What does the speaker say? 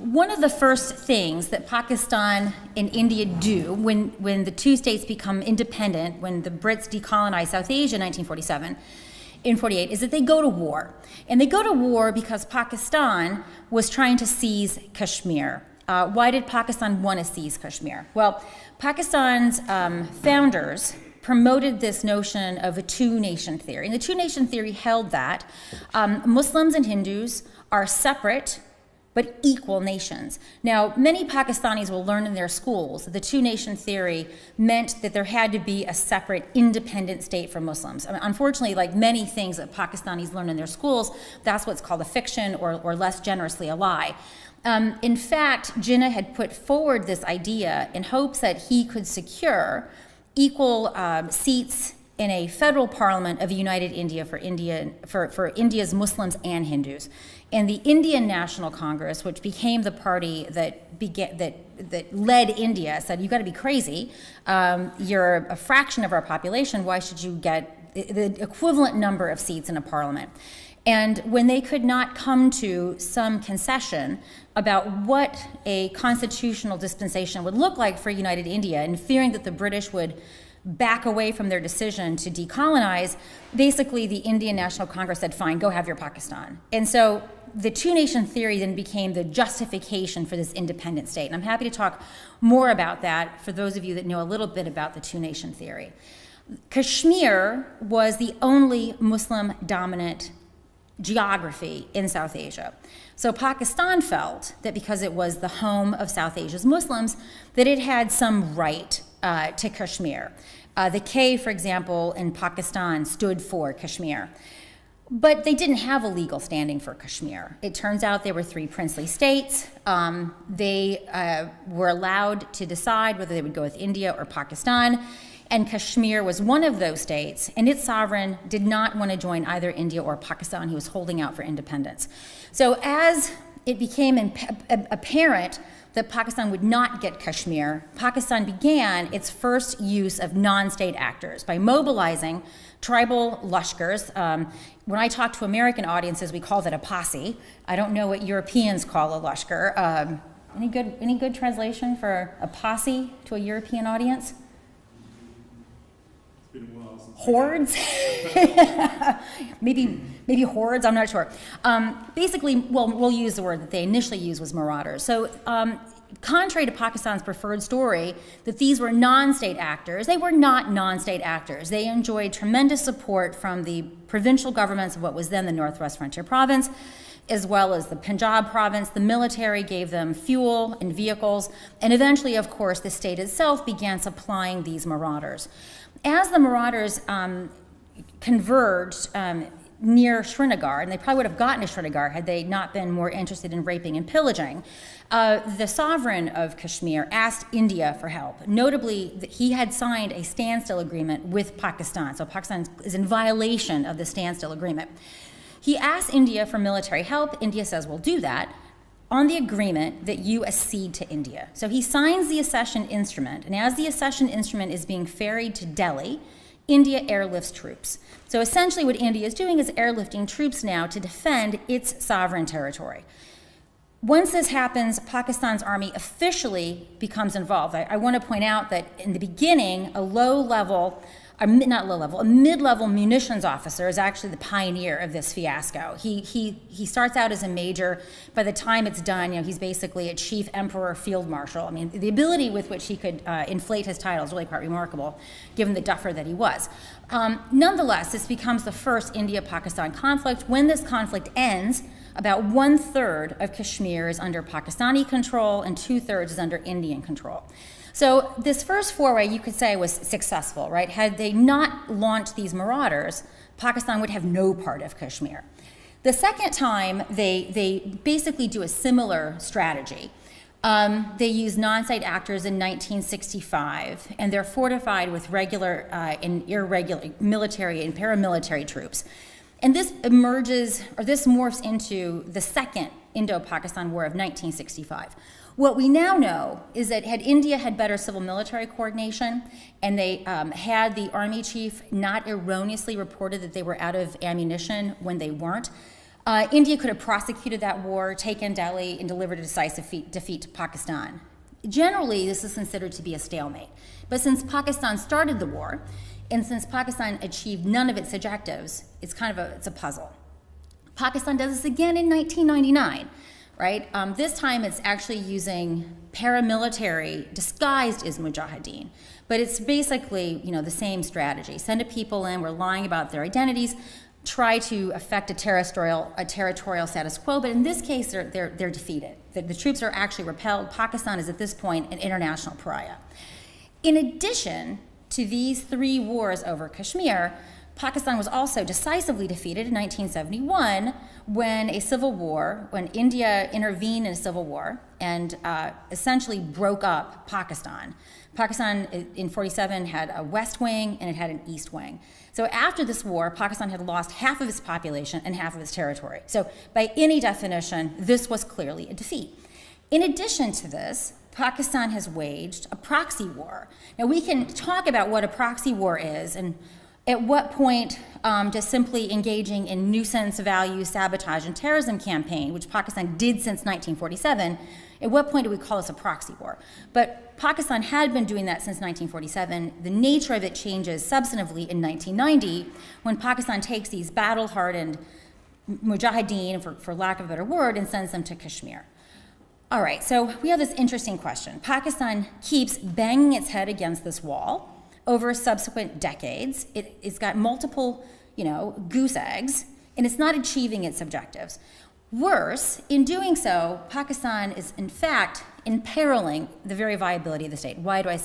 One of the first things that Pakistan and India do when the two states become independent, when the Brits decolonize South Asia in 1947, in 48, is that they go to war. And they go to war because Pakistan was trying to seize Kashmir. Why did Pakistan want to seize Kashmir? Well, Pakistan's founders promoted this notion of a two-nation theory. And the two-nation theory held that Muslims and Hindus are separate but equal nations. Now, many Pakistanis will learn in their schools that the two-nation theory meant that there had to be a separate, independent state for Muslims. I mean, unfortunately, like many things that Pakistanis learn in their schools, that's what's called a fiction, or less generously, a lie. In fact, Jinnah had put forward this idea in hopes that he could secure equal seats in a federal parliament of a united India for India's Muslims and Hindus. And the Indian National Congress, which became the party that led India, said, "You've got to be crazy. You're a fraction of our population. Why should you get the equivalent number of seats in a parliament?" And when they could not come to some concession about what a constitutional dispensation would look like for united India, and fearing that the British would back away from their decision to decolonize, basically the Indian National Congress said, "Fine, go have your Pakistan." And so the two-nation theory then became the justification for this independent state. And I'm happy to talk more about that for those of you that know a little bit about the two-nation theory. Kashmir was the only Muslim-dominant geography in South Asia. So Pakistan felt that because it was the home of South Asia's Muslims, that it had some right to Kashmir. The K, for example, in Pakistan stood for Kashmir. But they didn't have a legal standing for Kashmir. It turns out there were three princely states. They were allowed to decide whether they would go with India or Pakistan. And Kashmir was one of those states, and its sovereign did not want to join either India or Pakistan. He was holding out for independence. So as it became apparent that Pakistan would not get Kashmir, Pakistan began its first use of non-state actors by mobilizing tribal lashkars. When I talk to American audiences, we call that a posse. I don't know what Europeans call a lashkar. Any good translation for a posse to a European audience? Hordes? maybe hordes, I'm not sure. Basically, well, we'll use the word that they initially used was marauders. So contrary to Pakistan's preferred story that these were non-state actors, they were not non-state actors. They enjoyed tremendous support from the provincial governments of what was then the Northwest Frontier Province, as well as the Punjab province. The military gave them fuel and vehicles, and eventually, of course, the state itself began supplying these marauders. As the marauders converged near Srinagar, and they probably would have gotten to Srinagar had they not been more interested in raping and pillaging, the sovereign of Kashmir asked India for help. Notably, he had signed a standstill agreement with Pakistan, so Pakistan is in violation of the standstill agreement. He asked India for military help. India says, "We'll do that," on the agreement that you accede to India. So he signs the accession instrument, and as the accession instrument is being ferried to Delhi, India airlifts troops. So essentially what India is doing is airlifting troops now to defend its sovereign territory. Once this happens, Pakistan's army officially becomes involved. I want to point out that in the beginning, a mid-level munitions officer is actually the pioneer of this fiasco. He starts out as a major. By the time it's done, he's basically a chief emperor field marshal. I mean, the ability with which he could inflate his title is really quite remarkable, given the duffer that he was. Nonetheless, this becomes the first India-Pakistan conflict. When this conflict ends, about 1/3 of Kashmir is under Pakistani control and 2/3 is under Indian control. So this first foray, you could say, was successful, right? Had they not launched these marauders, Pakistan would have no part of Kashmir. The second time, they basically do a similar strategy. They use non-state actors in 1965, and they're fortified with regular and irregular military and paramilitary troops. And this morphs into the second Indo-Pakistan War of 1965. What we now know is that had India had better civil military coordination, and they had the army chief not erroneously reported that they were out of ammunition when they weren't, India could have prosecuted that war, taken Delhi, and delivered a decisive defeat to Pakistan. Generally, this is considered to be a stalemate. But since Pakistan started the war, and since Pakistan achieved none of its objectives, it's a puzzle. Pakistan does this again in 1999, right? This time it's actually using paramilitary disguised as mujahideen. But it's basically, the same strategy. Send a people in, we're lying about their identities, try to affect a territorial status quo, but in this case, they're defeated. The troops are actually repelled. Pakistan is at this point an international pariah. In addition to these 3 wars over Kashmir, Pakistan was also decisively defeated in 1971 when India intervened in a civil war and essentially broke up Pakistan. Pakistan in 47 had a west wing and it had an east wing. So after this war, Pakistan had lost half of its population and half of its territory. So by any definition, this was clearly a defeat. In addition to this, Pakistan has waged a proxy war. Now we can talk about what a proxy war is and at what point does simply engaging in nuisance, value, sabotage, and terrorism campaign, which Pakistan did since 1947, at what point do we call this a proxy war? But Pakistan had been doing that since 1947. The nature of it changes substantively in 1990 when Pakistan takes these battle-hardened mujahideen, for lack of a better word, and sends them to Kashmir. All right, so we have this interesting question. Pakistan keeps banging its head against this wall over subsequent decades. It's got multiple, goose eggs, and it's not achieving its objectives. Worse, in doing so, Pakistan is in fact imperiling the very viability of the state. Why do I say